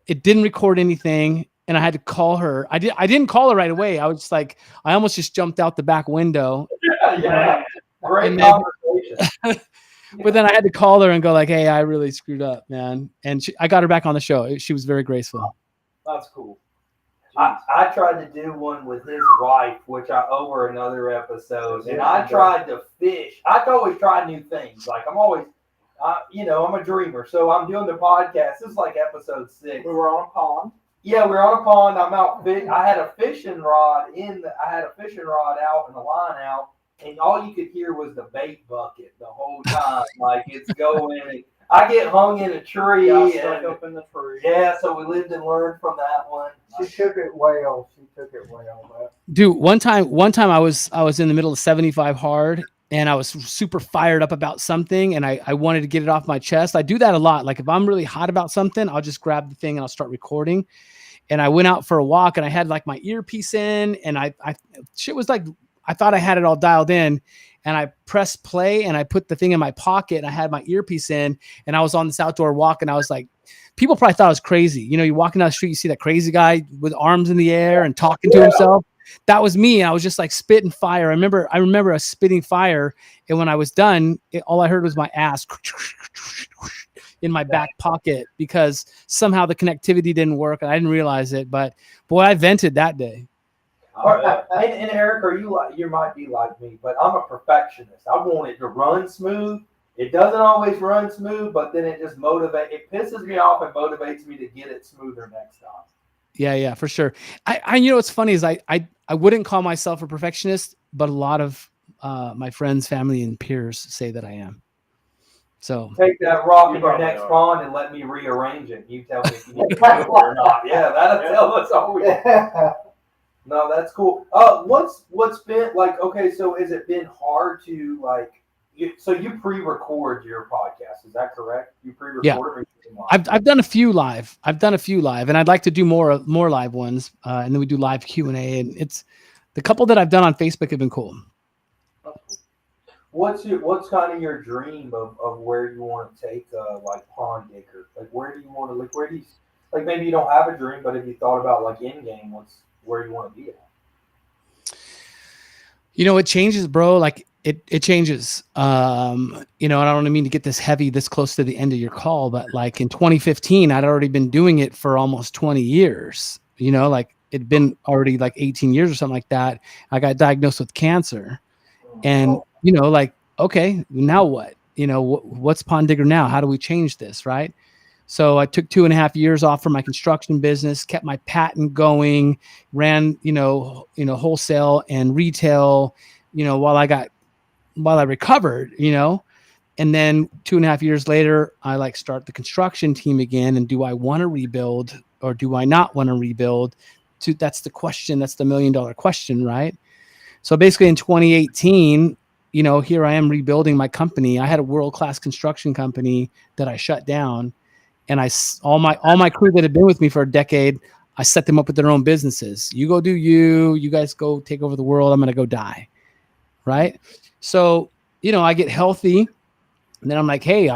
It didn't record anything. And I had to call her. I didn't call her right away. I was just like, I almost just jumped out the back window. Yeah. Great And then- conversation. But then I had to call her and go like, hey, I really screwed up, man. And I got her back on the show. She was very graceful. That's cool. I tried to do one with his wife, which I owe her another episode, and I tried to fish. I always try new things. Like I'm always, I'm a dreamer, so I'm doing the podcast. This is like episode 6. We were on a pond. Yeah, we're on a pond. I'm out fishing. I had a fishing rod out and the line out, and all you could hear was the bait bucket the whole time. Like it's going. I get hung in a tree. Stuck up in the tree. Yeah, so we lived and learned from that one. She took it well. But Dude, one time I was in the middle of 75 hard and I was super fired up about something and I wanted to get it off my chest. I do that a lot. Like if I'm really hot about something, I'll just grab the thing and I'll start recording. And I went out for a walk and I had like my earpiece in and shit was like, I thought I had it all dialed in. And I pressed play and I put the thing in my pocket and I had my earpiece in and I was on this outdoor walk and I was like, people probably thought I was crazy. You're walking down the street, you see that crazy guy with arms in the air and talking to himself. That was me. I was just like spitting fire. I remember a spitting fire. And when I was done, all I heard was my ass in my back pocket because somehow the connectivity didn't work. And I didn't realize it, but boy, I vented that day. And Eric, you might be like me, but I'm a perfectionist. I want it to run smooth. It doesn't always run smooth, but then it just it pisses me off and motivates me to get it smoother next time. Yeah, for sure. I what's funny is I wouldn't call myself a perfectionist, but a lot of my friends, family, and peers say that I am. So take that rock in your next pond and let me rearrange it. You tell me if you need to do it or not. Yeah, that'll tell us all we No, that's cool. What's been like? Okay, so has it been hard to like? So you pre-record your podcast? Is that correct? You pre-record? Yeah. I've done a few live. And I'd like to do more live ones. And then we do live Q&A. And it's the couple that I've done on Facebook have been cool. What's kind of your dream of where you want to take like Pond Digger? Like where do you want to like maybe you don't have a dream, but if you thought about like in game, where you want to be at? It changes, bro. Like it changes. And I don't mean to get this heavy this close to the end of your call, but like in 2015, I'd already been doing it for almost 20 years. Like it'd been already like 18 years or something like that. I got diagnosed with cancer. And, like, okay, now what? What's Pond Digger now? How do we change this, right? So I took 2.5 years off from my construction business, kept my patent going, ran, wholesale and retail, while I recovered, And then 2.5 years later, I like start the construction team again. And do I want to rebuild or do I not want to rebuild? That's the question. That's the $1 million question, right? So basically in 2018, you know, here I am rebuilding my company. I had a world-class construction company that I shut down, and all my crew that had been with me for a decade, I set them up with their own businesses. You go do you guys go take over the world. I'm going to go die. Right. So, you know, I get healthy and then I'm like, hey,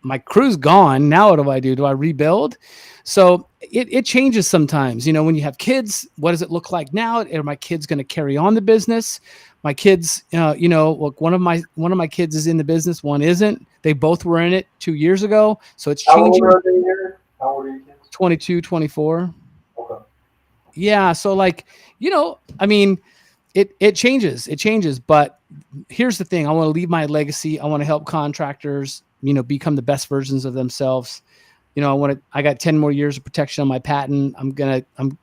my crew's gone. Now what do I do? Do I rebuild? So it changes sometimes. You know, when you have kids, what does it look like now? Are my kids going to carry on the business? My kids, you know, look, one of my kids is in the business. One isn't. They both were in it 2 years ago. So it's changing. How old are they here? How old are your kids? 22, 24. Okay. Yeah. So like, you know, I mean, it changes. It changes. But here's the thing. I want to leave my legacy. I want to help contractors, you know, become the best versions of themselves. You know, I got 10 more years of protection on my patent. I'm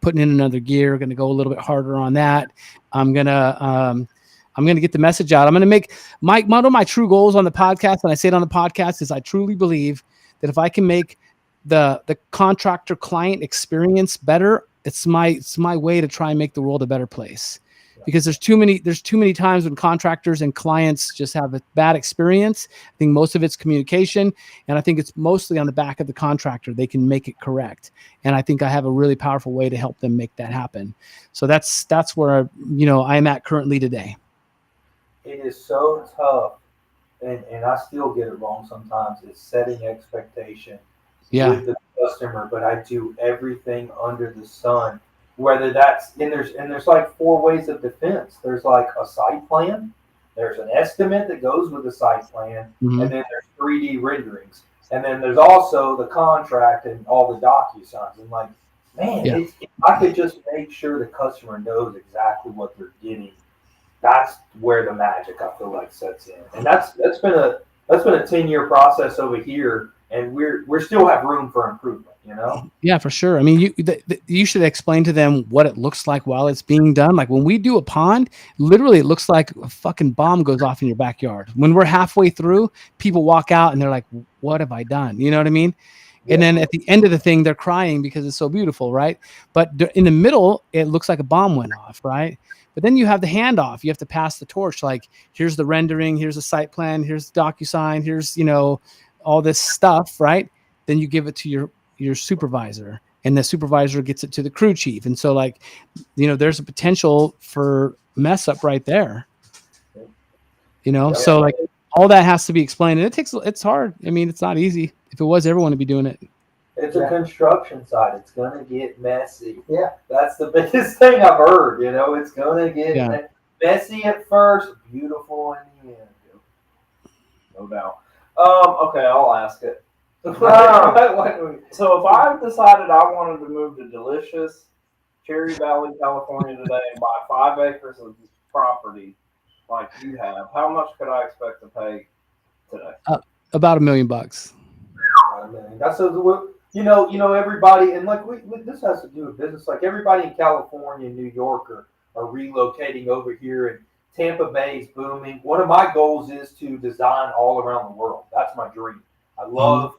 putting in another gear, going to go a little bit harder on that. I'm going to get the message out. I'm going to make one of my true goals on the podcast. And I say it on the podcast is I truly believe that if I can make the contractor client experience better, it's my way to try and make the world a better place. Because there's too many times when contractors and clients just have a bad experience. I think most of it's communication, and I think it's mostly on the back of the contractor. They can make it correct, and I think I have a really powerful way to help them make that happen. So that's where I am at currently today. It is so tough, and I still get it wrong sometimes. It's setting expectation with the customer, but I do everything under the sun. Whether that's and there's like 4 ways of defense. There's like a site plan, there's an estimate that goes with the site plan, and then there's 3D renderings, and then there's also the contract and all the DocuSigns. And like, man, if I could just make sure the customer knows exactly what they're getting, that's where the magic I feel like sets in. And that's been a 10-year process over here, and we still have room for improvement. You know? Yeah, for sure. I mean, you should explain to them what it looks like while it's being done. Like when we do a pond, literally it looks like a fucking bomb goes off in your backyard. When we're halfway through, people walk out and they're like, what have I done? You know what I mean? Yeah. And then at the end of the thing, they're crying because it's so beautiful, right? But in the middle, it looks like a bomb went off, right? But then you have the handoff. You have to pass the torch. Like, here's the rendering, here's the site plan, here's the DocuSign, here's, all this stuff, right? Then you give it to your supervisor, and the supervisor gets it to the crew chief. And so like, there's a potential for mess up right there, so like all that has to be explained, and it's hard. I mean, it's not easy. If it was, everyone would be doing it. It's a construction site. It's going to get messy. Yeah. That's the biggest thing I've heard, it's going to get messy at first, beautiful in the end. No doubt. Okay, I'll ask it. So if I decided I wanted to move to delicious Cherry Valley, California today and buy 5 acres of property like you have, how much could I expect to pay today? About $1 million. That's everybody, and like this has to do with business. Like everybody in California and New York are relocating over here, and Tampa Bay is booming. One of my goals is to design all around the world. That's my dream. I love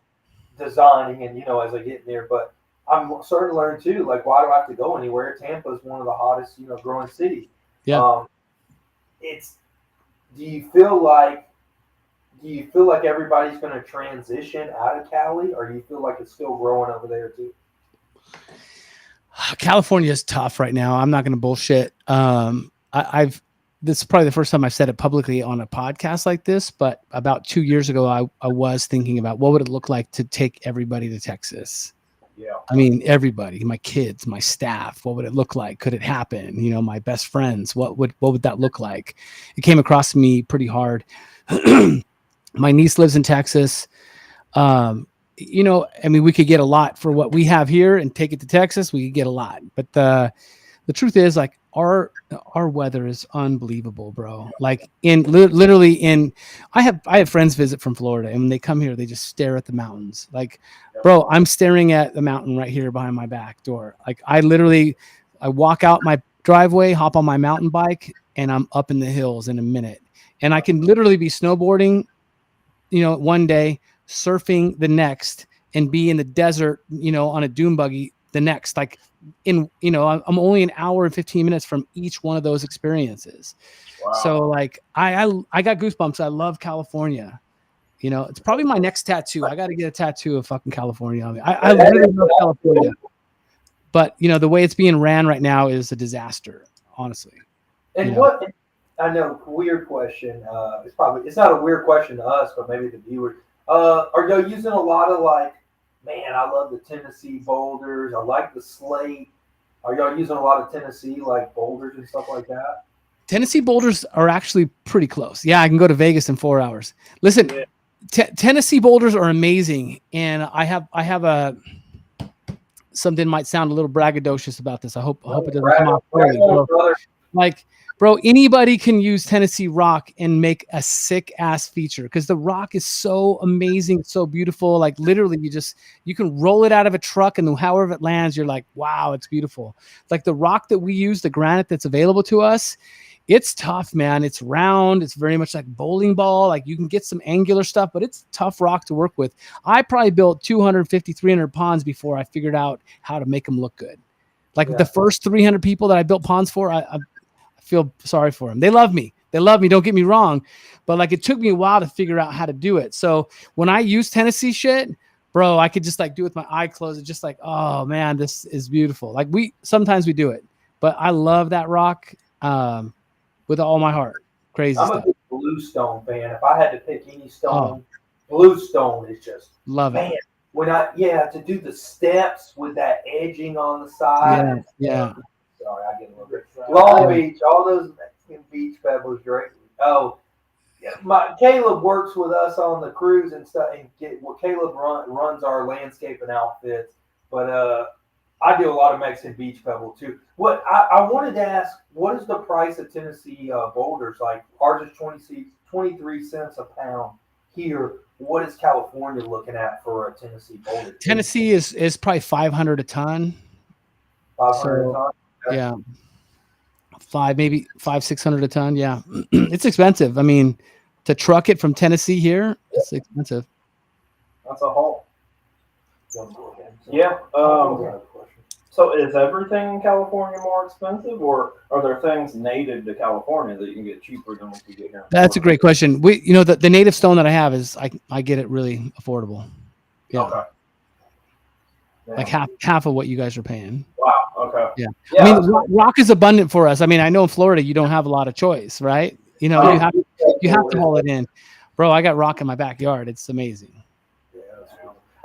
designing, and as I get there, but I'm starting to learn too, like, why do I have to go anywhere? Tampa is one of the hottest growing cities. Do you feel like everybody's going to transition out of Cali, or do you feel like it's still growing over there too? California is tough right now. I'm not going to bullshit. This is probably the first time I've said it publicly on a podcast like this, but about 2 years ago, I was thinking about what would it look like to take everybody to Texas. Yeah. I mean, everybody, my kids, my staff, what would it look like? Could it happen? My best friends, what would that look like? It came across me pretty hard. My niece lives in Texas. I mean, we could get a lot for what we have here and take it to Texas. We could get a lot, but the truth is, like, our weather is unbelievable, bro. Like I have friends visit from Florida, and when they come here, they just stare at the mountains. Like, bro, I'm staring at the mountain right here behind my back door. Like, I walk out my driveway, hop on my mountain bike, and I'm up in the hills in a minute. And I can literally be snowboarding one day, surfing the next, and be in the desert, on a dune buggy the next. Like I'm only an hour and 15 minutes from each one of those experiences. Wow. So like I got goosebumps. I love California. It's probably my next tattoo. I got to get a tattoo of fucking California on me. I really love California. But the way it's being ran right now is a disaster, honestly. And what, I know, weird question. It's not a weird question to us, but maybe the viewers. Are y'all using a lot of man, I love the Tennessee boulders. I like the slate. Are y'all using a lot of Tennessee boulders and stuff like that? Tennessee boulders are actually pretty close. Yeah, I can go to Vegas in 4 hours. Listen, Tennessee boulders are amazing, and I have a something might sound a little braggadocious about this. I hope it doesn't come off poorly. Bro, anybody can use Tennessee rock and make a sick ass feature because the rock is so amazing, so beautiful. Like literally, you can roll it out of a truck and however it lands, you're like, wow, it's beautiful. Like the rock that we use, the granite that's available to us, it's tough, man. It's round. It's very much like bowling ball. Like you can get some angular stuff, but it's tough rock to work with. I probably built 250, 300 ponds before I figured out how to make them look good. Like the first 300 people that I built ponds for, I feel sorry for them. They love me. Don't get me wrong. But it took me a while to figure out how to do it. So when I use Tennessee shit, bro, I could just do it with my eye closed. It's just oh man, this is beautiful. Sometimes we do it, but I love that rock. With all my heart. Crazy I'm stuff. a big bluestone fan. If I had to pick any stone, bluestone is just love it. When to do the steps with that edging on the side. Yeah. Sorry, I get a little bit. Long Beach, all those Mexican beach pebbles, right? Oh, yeah. Caleb works with us on the cruise and stuff. And Caleb runs our landscaping outfits, but I do a lot of Mexican beach pebble too. What I wanted to ask, what is the price of Tennessee boulders? Ours is 23 cents a pound here. What is California looking at for a Tennessee boulder? Tennessee is probably 500 a ton. 500 a ton? Okay. Yeah. 600 a ton. Yeah. It's expensive. I mean, to truck it from Tennessee here, it's expensive. That's a haul. Yeah. So is everything in California more expensive, or are there things native to California that you can get cheaper than what you get here? That's a great question. The native stone that I have is I get it really affordable. Yeah. Okay. Like half of what you guys are paying. Wow. Okay. Yeah. I mean, rock is abundant for us. I mean, I know in Florida you don't have a lot of choice, right? You have to haul it in, bro. I got rock in my backyard. It's amazing.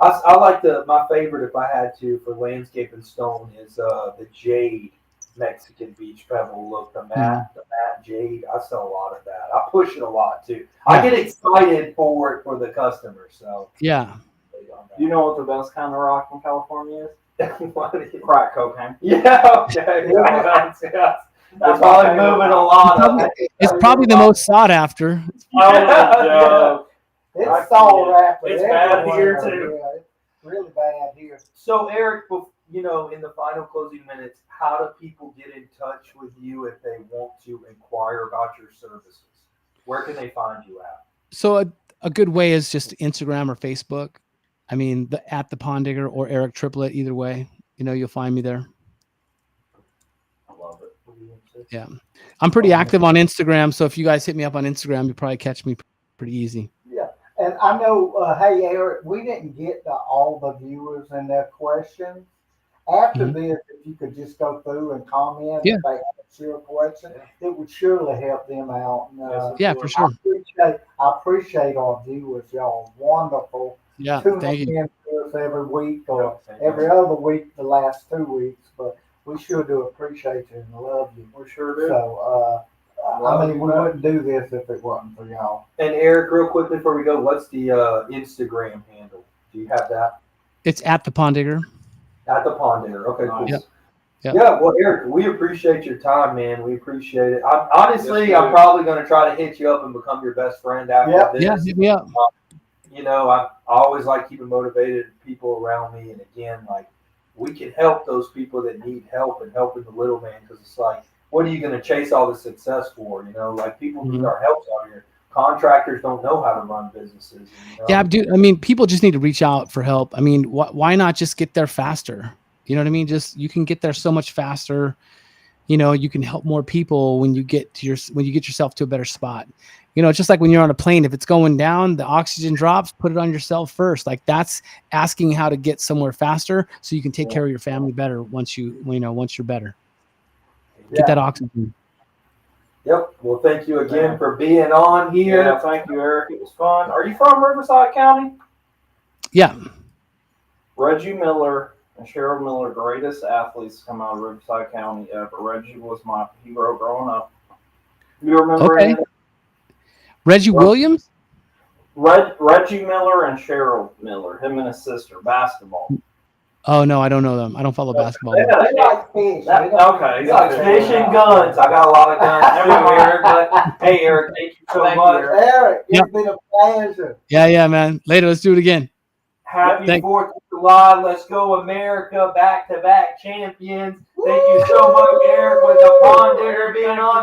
I like my favorite, if I had to, for landscaping stone is the jade Mexican beach pebble look. The matte jade. I sell a lot of that. I push it a lot too. I get excited for it for the customers. So yeah. Do you know what the best kind of rock in California is? Crack cocaine. Yeah. Okay. That's probably moving a lot. It's probably the most sought after. It's all wrapped. It's bad here too. Yeah, it's really bad here. So Eric, in the final closing minutes, how do people get in touch with you if they want to inquire about your services? Where can they find you at? So a good way is just Instagram or Facebook. I mean, at the Pond Digger or Eric Triplett, either way, you'll find me there. I love it. Yeah, I'm pretty active on Instagram. So if you guys hit me up on Instagram, you'll probably catch me pretty easy. Yeah. And I know, hey, Eric, we didn't get to all the viewers and their questions. After this, if you could just go through and comment if they have a sure question, it would surely help them out. And, for sure. I appreciate our viewers. Y'all wonderful. Yeah, thank you. In to us every week or every other week the last 2 weeks, but we sure do appreciate you and love you. We sure do. So, I mean, we wouldn't do this if it wasn't for y'all. And Eric, real quickly before we go, what's the Instagram handle? Do you have that? It's at the Pond Digger. At the Pond Digger. Okay, cool. Yep. Yeah, well, Eric, we appreciate your time, man. We appreciate it. I'm probably going to try to hit you up and become your best friend after this. Yeah, hit me up. I always like keeping motivated people around me. And again, we can help those people that need help and helping the little man, because it's what are you going to chase all the success for? People need our help out here. contractors don't know how to run businesses. You know? Yeah, dude. I mean, people just need to reach out for help. I mean, why not just get there faster? You know what I mean? Just you can get there so much faster. You know, you can help more people when you get yourself to a better spot. You know, it's just like when you're on a plane, if it's going down, the oxygen drops, put it on yourself first. Like that's asking how to get somewhere faster so you can take care of your family better once you're better. Get that oxygen. Yep. Well, thank you again for being on here. Yeah, thank you, Eric. It was fun. Are you from Riverside County? Yeah. Reggie Miller and Cheryl Miller, greatest athletes to come out of Riverside County ever. Reggie was my hero growing up. You remember Okay. Reggie Williams? Reggie Miller and Cheryl Miller, him and his sister, basketball. Oh no, I don't know them. I don't follow basketball. They like fish. Okay, He's like fish and guns. I got a lot of guns too, Eric. But hey, Eric, thank you so much. Eric, it's Yep. been a pleasure. Yeah, man. Later, let's do it again. Happy Thank- 4th of July. Let's go, America. Back-to-back champions. Thank you so much, Eric, with the pond there being on.